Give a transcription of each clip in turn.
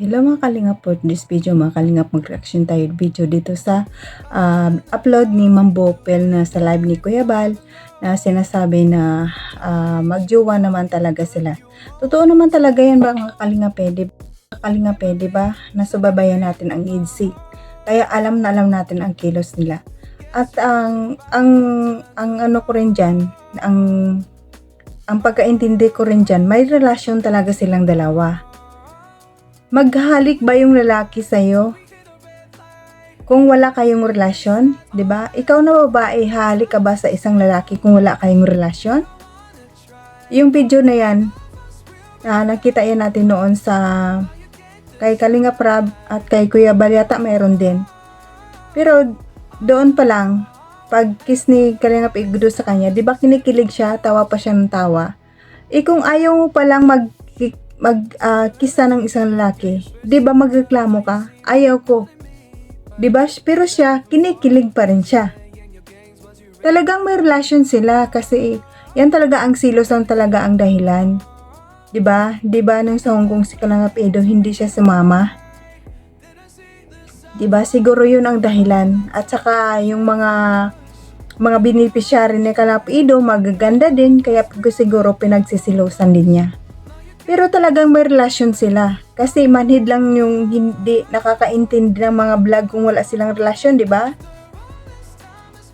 Hello mga kalingap, for this video mga kalingap, mag-reaction tayo video dito sa upload ni Ma'am Bopel na sa live ni Kuya Bal na sinasabi na magjowa naman talaga sila. Totoo naman talaga yan ba mga kalingap, di ba? Nasubabayan natin ang EDC. Kaya alam na alam natin ang kilos nila. At ang ano ko rin dyan, ang pagkaintindi ko rin dyan, may relasyon talaga silang dalawa. Maghalik ba yung lalaki sa'yo kung wala kayong relasyon? 'Di ba? Ikaw na babae, halik ka ba sa isang lalaki kung wala kayong relasyon? Yung video na yan, nakita yan natin noon sa kay Kalinga Prab at kay Kuya Balyata, mayroon din. Pero doon pa lang, pag kiss ni Kalinga Igdo sa kanya, 'di ba kinikilig siya, tawa pa siya ng tawa. Kung ayaw mo palang kisa ng isang lalaki, 'di ba magreklamo ka? Ayaw ko. 'Di ba? Pero siya kinikilig pa rin siya. Talagang may relasyon sila kasi yan talaga ang silos ang talaga ang dahilan. 'Di ba? 'Di ba nung sa Hong Kong si Kalinga Edo hindi siya sumama? 'Di ba? Siguro 'yun ang dahilan. At saka yung mga beneficiary ni Kalinga Edo magaganda din kaya siguro pinagsisilosan din niya. Pero talagang may relasyon sila. Kasi manhid lang yung hindi nakakaintindi ng mga vlog kung wala silang relasyon, di ba?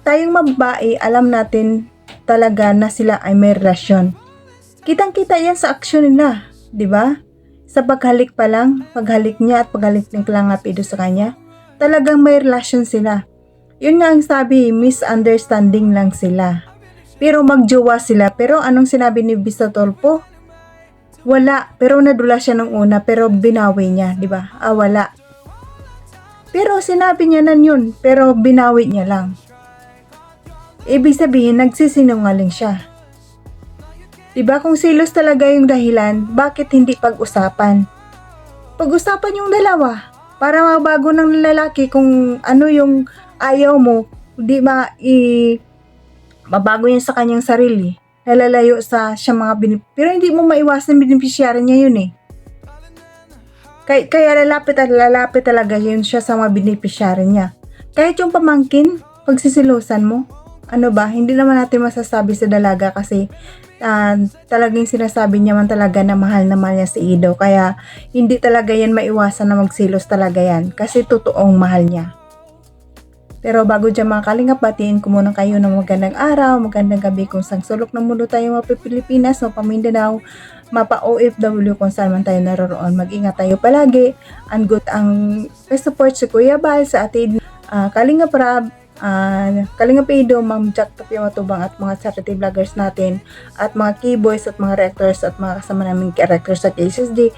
Tayong mababae, alam natin talaga na sila ay may relasyon. Kitang-kita yan sa aksyon nila, di ba? Sa paghalik pa lang, paghalik niya at paghalik ng Kalinga Edo sa kanya, talagang may relasyon sila. Yun nga ang sabi, misunderstanding lang sila. Pero magjowa sila. Pero anong sinabi ni Bisa Tolpo? Wala, pero nadula siya nung una, pero binawi niya, di ba? Wala. Pero sinabi niya na yun, pero binawi niya lang. Ibig sabihin, nagsisinungaling siya. Di ba? Kung silos talaga yung dahilan, bakit hindi pag-usapan? Pag-usapan yung dalawa, para mabago ng lalaki kung ano yung ayaw mo, di ba, mabago yun sa kanyang sarili. Nalalayo sa siya mga pero hindi mo maiwasan beneficiary niya yun eh. Kaya lalapit talaga yun siya sa mga beneficiary niya. Kahit yung pamangkin, pagsisilusan mo, ano ba, hindi naman natin masasabi sa dalaga kasi talagang sinasabi niya man talaga na mahal niya si Ido. Kaya hindi talaga yan maiwasan na magsilos talaga yan kasi totoong mahal niya. Pero bago dyan mga kalingap, batiin ko muna kayo ng magandang araw, magandang gabi kung sang sulok ng mundo tayo mga Pilipinas, mapa Mindanao, mapa OFW kung saan man tayo naroroon. Mag-ingat tayo palagi. And good ang support si Kuya Bal sa atin, Kalinga Prab, Kalinga Edo, Ma'am Jack Tapia Matubang at mga charity vloggers natin at mga keyboys at mga reactors at mga kasama naming reactors sa KSSD.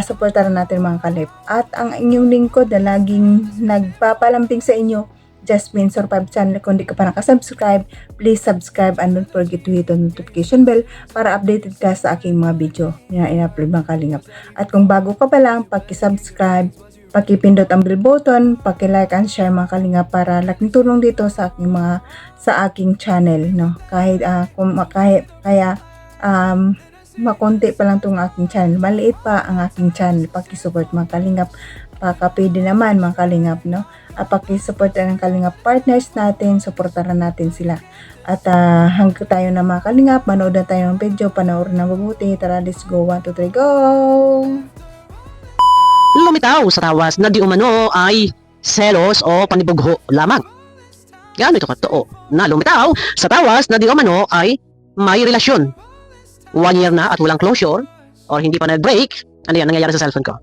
Supportaran natin mga kalip. At ang inyong lingkod na laging nagpapalamping sa inyo, Jasmine Survive Channel. Kung di ka pa nakasubscribe, please subscribe and don't forget to hit the notification bell para updated ka sa aking mga video na in-upload mga kalingap. At kung bago ka pa lang, paki-subscribe, paki-pindot ang bell button, paki-like and share mga kalingap para laking tulong dito sa aking channel, no. Kahit makonti pa lang tong aking channel, maliit pa ang aking channel, paki-support mga kalingap. Pwede naman mga kalingap, no? Paki-support ng kalingap partners natin, supportaran natin sila. At hanggang tayo na mga kalingap, manood na tayo ng video, panoorin na mabuti. Tara, let's go, 1, 2, 3, go! Lumitaw sa tawas na di umano ay selos o panibugho lamang. Gano'n ito katoo na lumitaw sa tawas na di umano ay may relasyon. 1 year na at walang closure or hindi pa nag-break. Ano yan nangyayari sa cellphone ko?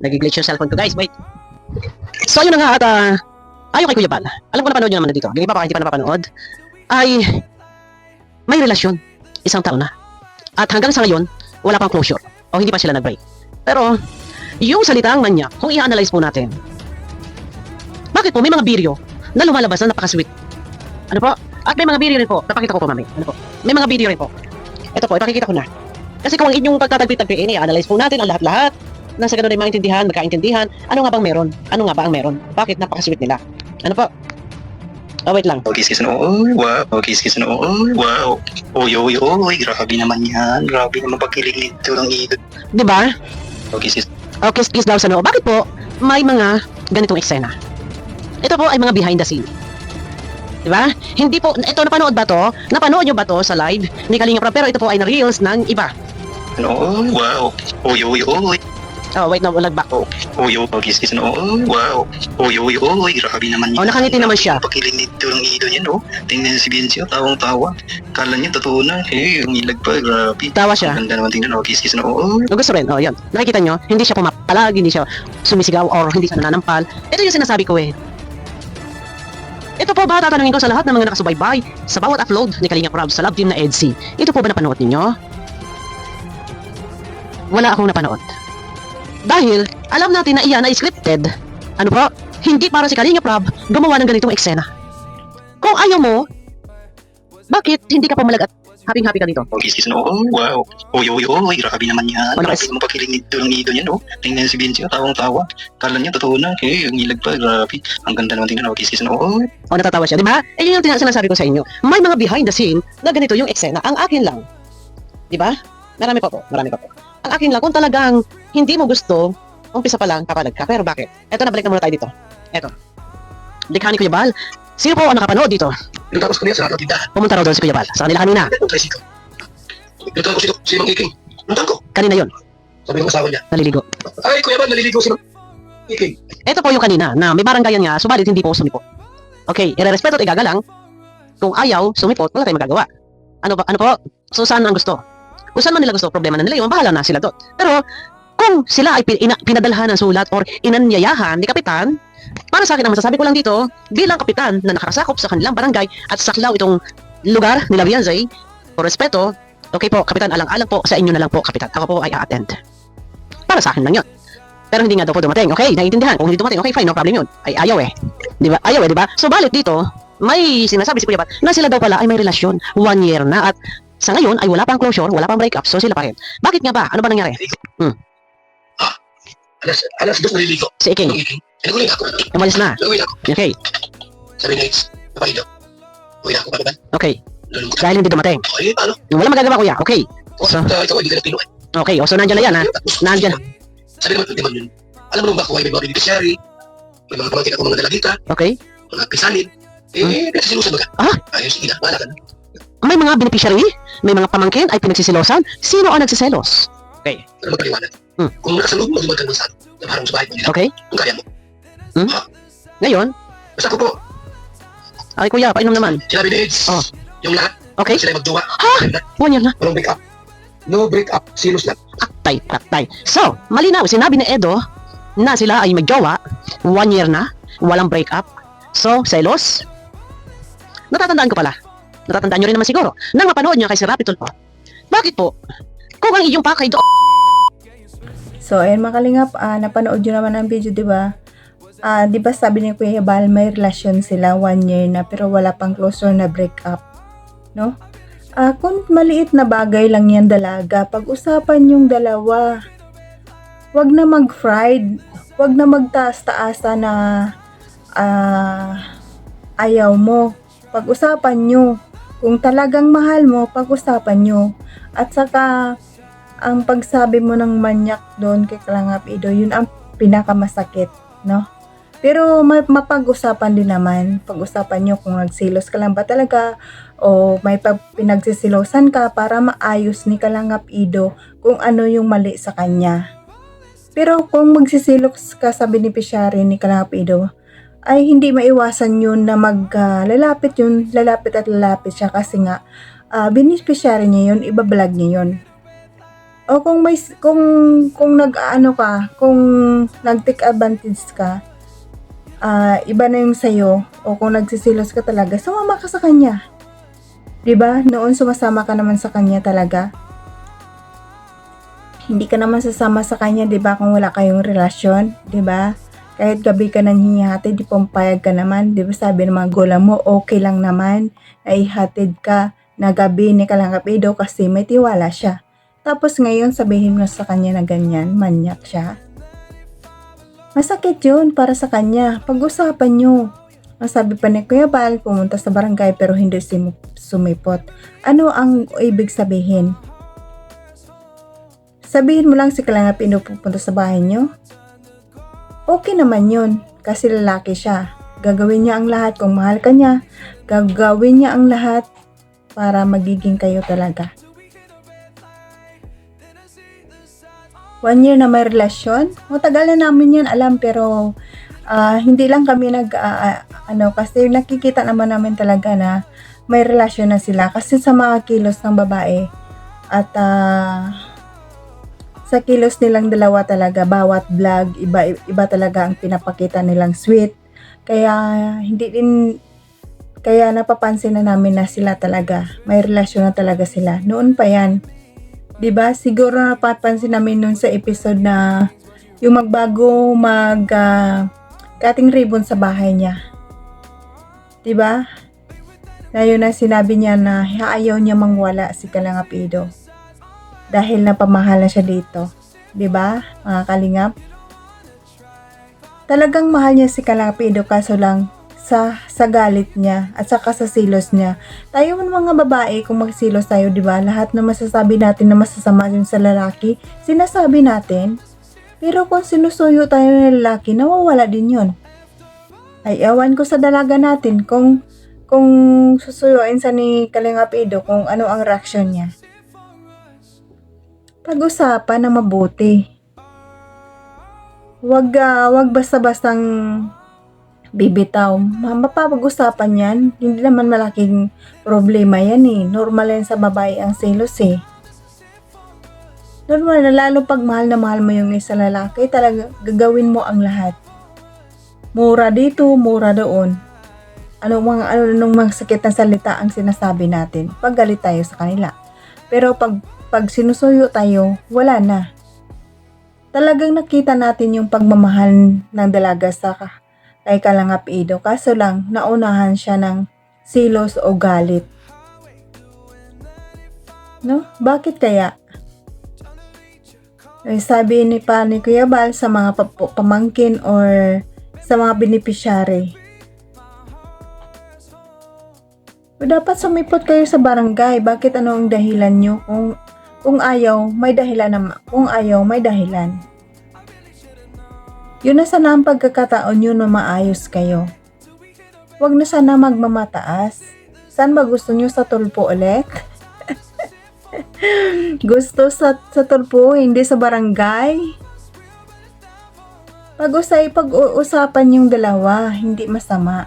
Nag-glitch yung cellphone ko, guys. Wait. So, yun na nga at ayon kay Kuya Bal. Alam ko napanood nyo naman na dito. Yung iba pa hindi pa napapanood. Ay may relasyon. Isang taon na. At hanggang sa ngayon, wala pang closure. O hindi pa sila nag-break. Pero, yung salitang manyak, kung i-analyze po natin, bakit po may mga video na lumalabas na napaka-sweet? Ano po? At may mga video rin po. Napakita ko po, mami. Ano po? May mga video rin po. Ito po, ipakikita ko na. Kasi kung inyong pagtatagpi-tagpiin, i-analyze po natin ang lahat-lahat. Nasa ganun ay maintindihan, magkaintindihan. Ano nga bang meron? Ano nga ba ang meron? Bakit napaka-sweet nila? Ano po? Wait lang. Kiss na wow. Kiss na wow. Oy, grabe naman yan. Grabe naman pagkilig nito ng Ido. Di ba? Kiss. O kiss-kiss daw sa noo. Bakit po may mga ganitong eksena? Ito po ay mga behind the scene. Diba? Hindi po, ito napanood ba to? Napanood nyo ba to sa live ni Kalinga Prab? Pero ito po ay na-reels ng iba. Oh, wow. Uy, uy, uy. Oh, wait na, walag back. Uy, uy, kiss-kiss na. Oh, wow. Uy, uy, uy. Grabe naman Oh, nakangiti naman siya. Pakiling nito ng ido niya, no? Tingnan si Vincio, tawang-tawa. Kala niya, totoo na. Eh, yung ilag pa, grabe. Tawa siya. Ang ganda naman tingnan, oh, kiss-kiss na. Oh, O gusto rin, oh yan. Nakikita nyo, hindi siya pumapalag, hindi siya sumisigaw or hindi siya nananampal. Ito yung sinasabi ko eh. Ito po ba tatanungin ko sa lahat ng mga nakasubaybay sa bawat upload ni Kalinga Prab sa love team na EDC? Ito po ba napanood ninyo? Wala akong napanood. Dahil alam natin na iyan ay scripted. Ano po? Hindi para si Kalinga Prab gumawa ng ganitong eksena. Kung ayaw mo, bakit hindi ka pumalag at happy-happy ka dito? kiss-kiss na. Oh, wow. Uy, uy, uy. Grabe naman yan. Ano Grabe kasi? mo pakiling nito ng ido niya, no? Tingnan si Vincio, tawang-tawa. Kala niya, totoo na. Eh, yung ilag pa, grabe. Ang ganda naman tingnan, oh, kiss-kiss na. Oh, O natatawa siya, di ba? Eh yun yung sinasabi ko sa inyo. May mga behind the scene na ganito yung eksena. Ang akin lang. Di ba? Marami pa po. Ang akin lang, kung talagang hindi mo gusto, umpisa pa lang, papalag ka. Pero bakit? Eto na, balik na muna tayo dito. Eto. Likha ni Kuya Bal. Sino po ang nakapanood dito? Pinuntahan ko sa kanila sa tindahan. Pumunta raw doon si Kuya Bal. Sa kanila kanina. Yung tricycle. Pinuntahan ko si Mang Iking. Pinuntahan ko. Kanina yon, Sabi ng asawa niya, naliligo. ay kuya ba, naliligo si Mang Iking. Ito po yung kanina na may baranggayan nga, subalit hindi po sumipot. Okay, irerespeto at igagalang. Kung ayaw, sumipot, wala tayong magagawa. Ano po? So saan ang gusto? Kung saan man nila gusto, problema na nila yun, bahala na sila doon. Pero kung sila ay pinadalhan ng sulat or inanyayahan ni Kapitan, para sa akin ang masasabi ko lang dito, bilang Kapitan na nakakasakop sa kanilang barangay at saklaw itong lugar nila Bianzay, por respeto, okay po, Kapitan, alang-alang po sa inyo na lang po, Kapitan. Ako po ay a-attend. Para sa akin lang yun. Pero hindi nga daw po dumating. Okay, naiintindihan. Kung hindi dumating, okay, fine, no problem yun. Ay ayaw eh. Di ba? Ayaw eh, di ba? So balit dito, may sinasabi si Kuya Bat na sila daw pala ay may relasyon. 1 year na at sa ngayon ay wala pang closure, wala pang breakup, so sila pa rin. Bakit nga ba? Ano ba nangyari? Alas dos naliligo. Si Iking, Mang Iking. Naguling ako. umalis na. Naguling ako. Okay, Sabi na Hits, babae daw. Uwi na ako, paano ba? okay. Lulungkot. Dahil hindi dumating. Okay, paano? Wala magagawa, Kuya. Okay. O, So- ikaw hindi ka na pinuhay. Okay, o so nandyan na yan ha. Nandyan. Sabi naman, hindi man yun. Alam mo naman ba kung ay may mga beneficiary, may mga pamangkin ako mga dalagita, Okay. mga pisanin, pinagsilusan mo ka. Ah? Ayos, sige na, wala ka na. May mga beneficiary, may mga pamangkin ay pinagsisilosan. Sino ang nagsiselos? Okay. Pero magpaliwanag. Hmm. Kung nakasaloob mo, lumag ka naman sa ano, na parang sa bahay mo nila. Okay. Kung kaya mo. Ngayon, Basta ko po, ay Kuya, painom naman. sinabi ni Hits, Oh. yung lahat, Okay. sila magduwa. Ha? 1 year na. Walang break up. No break up, silos lang. Patay. So, malinaw, sinabi ni Edo na sila ay magjowa, 1 year na, walang breakup. So, selos. Natatandaan ko pala. Natatandaan nyo rin naman siguro. Nang mapanood nyo kay Sir Rapi Tulfo. Bakit po? Kung ang iyong pakay doon, So, ayun mga kalingap, napanood nyo naman ang video, di ba? Di ba sabi ni Kuya Bal, may relasyon sila 1 year na pero wala pang closure na breakup, no? Kung maliit na bagay lang yan dalaga, pag-usapan yung dalawa. Wag na mag-fried, wag na magtaas-taasa na ayaw mo. Pag-usapan nyo. Kung talagang mahal mo, pag-usapan nyo. At saka, ang pagsabi mo ng manyak doon kay Kalangap Ido, yun ang pinakamasakit, no? Pero mapag-usapan din naman. Pag-usapan nyo kung nagsilos ka lang ba talaga o may pinagsisilosan ka para maayos ni Kalangap Ido kung ano yung mali sa kanya. Pero kung magsisilos ka sa beneficiary ni Kalangap Ido, ay hindi maiwasan yun na lalapit at lalapit siya kasi nga beneficiary niya yun, ibablog niya yun. O kung kung nag-take advantage ka, iba na yung sayo, o kung nagsisilos ka talaga, sumama ka sa kanya. 'Di ba? Noon sumasama ka naman sa kanya talaga. Hindi ka naman sasama sa kanya, 'di ba, kung wala kayong relasyon, 'di ba? Kahit gabi ka nang hinihatid, di pumpayag ka naman, 'di ba? Sabi ng mga gola mo, okay lang naman na ihatid ka na gabi ni Kalangap Ido kasi may tiwala siya. Tapos ngayon sabihin mo sa kanya na ganyan, manyak siya. Masakit yun para sa kanya. Pag-usapan nyo. Ang sabi pa ni Kuya Bal, pumunta sa barangay pero hindi sumipot. Ano ang ibig sabihin? sabihin mo lang si Kalingap Ido pupunta sa bahay nyo. Okay naman yun, kasi lalaki siya. Gagawin niya ang lahat kung mahal ka niya. Gagawin niya ang lahat para magiging kayo talaga. 1 year na may relasyon. Matagal na namin yan alam, pero hindi lang kami kasi nakikita naman namin talaga na may relasyon na sila. Kasi sa mga kilos ng babae at sa kilos nilang dalawa talaga, bawat vlog, iba talaga ang pinapakita nilang sweet. Kaya kaya napapansin na namin na sila talaga, may relasyon na talaga sila. Noon pa yan. 'Di ba? Siguro napapansin namin noon sa episode na yung magbago cutting ribbon sa bahay niya. 'Di ba? Na yun na sinabi niya na ayaw niya mangwala si Kalingap Ido. Dahil napamahal na siya dito. 'Di ba? Mga kalingap. Talagang mahal niya si Kalingap Ido, kaso lang sa galit niya at saka sa silos niya. Tayo mga babae, kung magsilos tayo, di ba? Lahat na masasabi natin na masasama yung sa lalaki, sinasabi natin. Pero kung sinusuyo tayo ng lalaki, nawawala din yun. Ay, ewan ko sa dalaga natin kung susuyuin sa ni Kalingap Ido, kung ano ang reaksyon niya. Pag-usapan na mabuti. Wag basta-bastang bibitaw. Mapapag-usapan yan. Hindi naman malaking problema yan eh. Normal yan sa babae ang selos eh. Normal na, lalo pag mahal na mahal mo yung isa lalaki, talaga gagawin mo ang lahat. Mura dito, mura doon. Anong mga sakit na salita ang sinasabi natin pag galit tayo sa kanila. Pero pag sinusuyo tayo, wala na. Talagang nakita natin yung pagmamahal ng dalaga kay Kalingap Ido. Kaso lang, naunahan siya ng silos o galit. No? Bakit kaya? Sabi ni Kuya Bal sa mga pamangkin or sa mga beneficiary. Dapat sumipot kayo sa barangay. Bakit ano ang dahilan nyo? Kung ayaw, may dahilan naman. Kung ayaw, may dahilan. Yun na sana ang pagkakataon nyo na maayos kayo. Huwag na sana magmamataas. Saan ba gusto nyo, sa tulpo ulit? Gusto sa tulpo, hindi sa barangay? Pag-uusapan yung dalawa, hindi masama.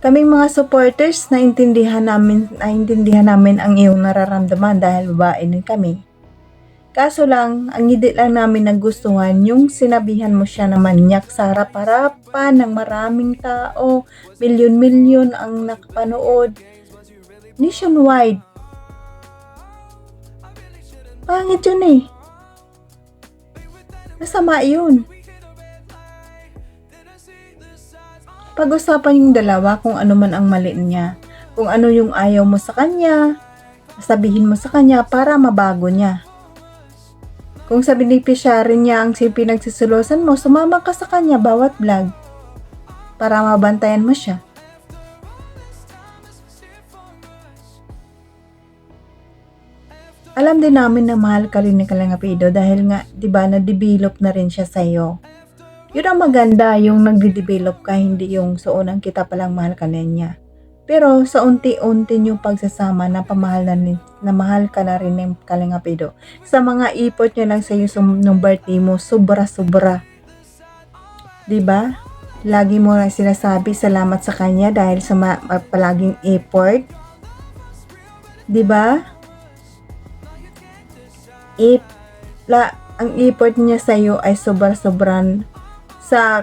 Kaming mga supporters, naintindihan namin ang iyong nararamdaman dahil babae din kami. Kaso lang, ang hindi lang namin nagustuhan yung sinabihan mo siya na manyak sa harap-harapan ng maraming tao, milyon-milyon ang nakapanood. Nationwide. Pangit yun eh. Masama yun. Pag-usapan yung dalawa kung ano man ang mali niya. Kung ano yung ayaw mo sa kanya, sabihin mo sa kanya para mabago niya. Kung sa beneficiary niya ang pinagsisulusan mo, sumama ka sa kanya bawat vlog para mabantayan mo siya. Alam din namin na mahal ka rin ni Kalingap Ido dahil nga, di ba, na-develop na rin siya sa'yo. Yun ang maganda, yung nagde-develop ka, hindi yung sa unang kita palang mahal ka na niya. Pero sa unti-unti yung pagsasama na mahal ka na rin ng Kalingap Ido. Sa mga ipot niya lang sa'yo nung birthday mo, sobra-sobra. Diba? Lagi mo na sinasabi salamat sa kanya dahil sa palaging effort. Diba? Ang effort niya sa'yo ay sobra-sobran.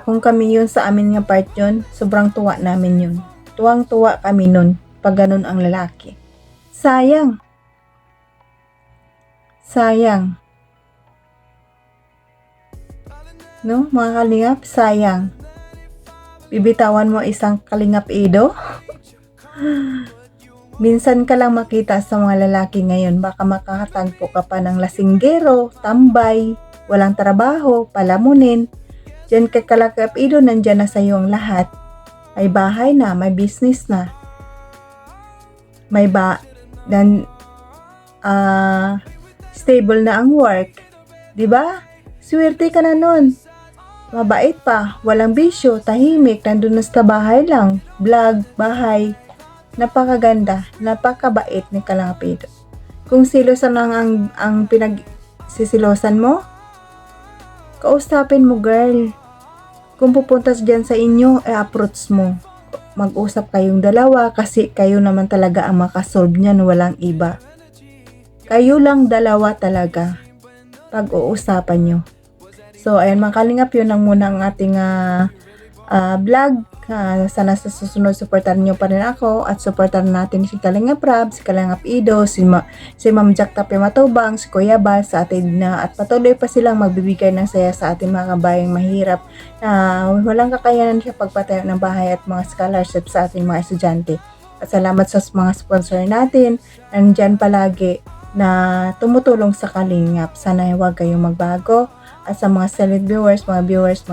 Kung kami yun, sa amin nga part yun, sobrang tuwa namin yun. Tuwang-tuwa kami nun pag ganun ang lalaki. Sayang. No, mga kalingap, sayang. Bibitawan mo isang Kalingap Ido? Minsan ka lang makita sa mga lalaki ngayon, baka makakatagpo ka pa ng lasinggero, tambay, walang trabaho, palamunin. Diyan kay Kalingap Ido, nandyan na sa'yo ang lahat. May bahay na, may business na. stable na ang work. 'Di ba? Swerte ka na nun. Mabait pa, walang bisyo, tahimik, nandun na sa bahay lang. Vlog, bahay. Napakaganda, napakabait ni Kalapit. Kung silosan lang ang pinagsisilosan mo, kausapin mo, girl. Kung pupuntas dyan sa inyo, approach mo. Mag-usap kayong dalawa kasi kayo naman talaga ang makasolve niyan, walang iba. Kayo lang dalawa talaga pag-uusapan nyo. So, ayun mga kalingap, yun lang muna ang ating vlog. Sana sa susunod, supportan nyo pa rin ako at supportan natin si Kalingap Rab, si Kalingap Ido, si Ma'am Jack Tape Matubang, si Kuya Bal sa atin na at patuloy pa silang magbibigay ng saya sa ating mga kabayang mahirap na walang kakayanan sa pagpatayo ng bahay at mga scholarship sa ating mga estudyante. At salamat sa mga sponsor natin, nandyan palagi na tumutulong sa Kalingap. Sana huwag kayong magbago. At sa mga solid viewers, mga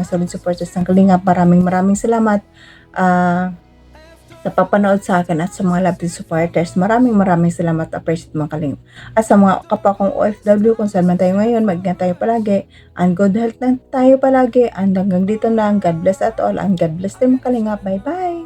solid supporters ng Kalingap, maraming salamat sa papanood sa akin at sa mga lovely supporters. Maraming salamat, appreciate mga Kalingap. At sa mga kapwa kong OFW, kung saan man tayo ngayon, mag-ingat tayo palagi. And good health na tayo palagi. And hanggang dito lang, God bless at all. And God bless din mga Kalingap. Bye-bye!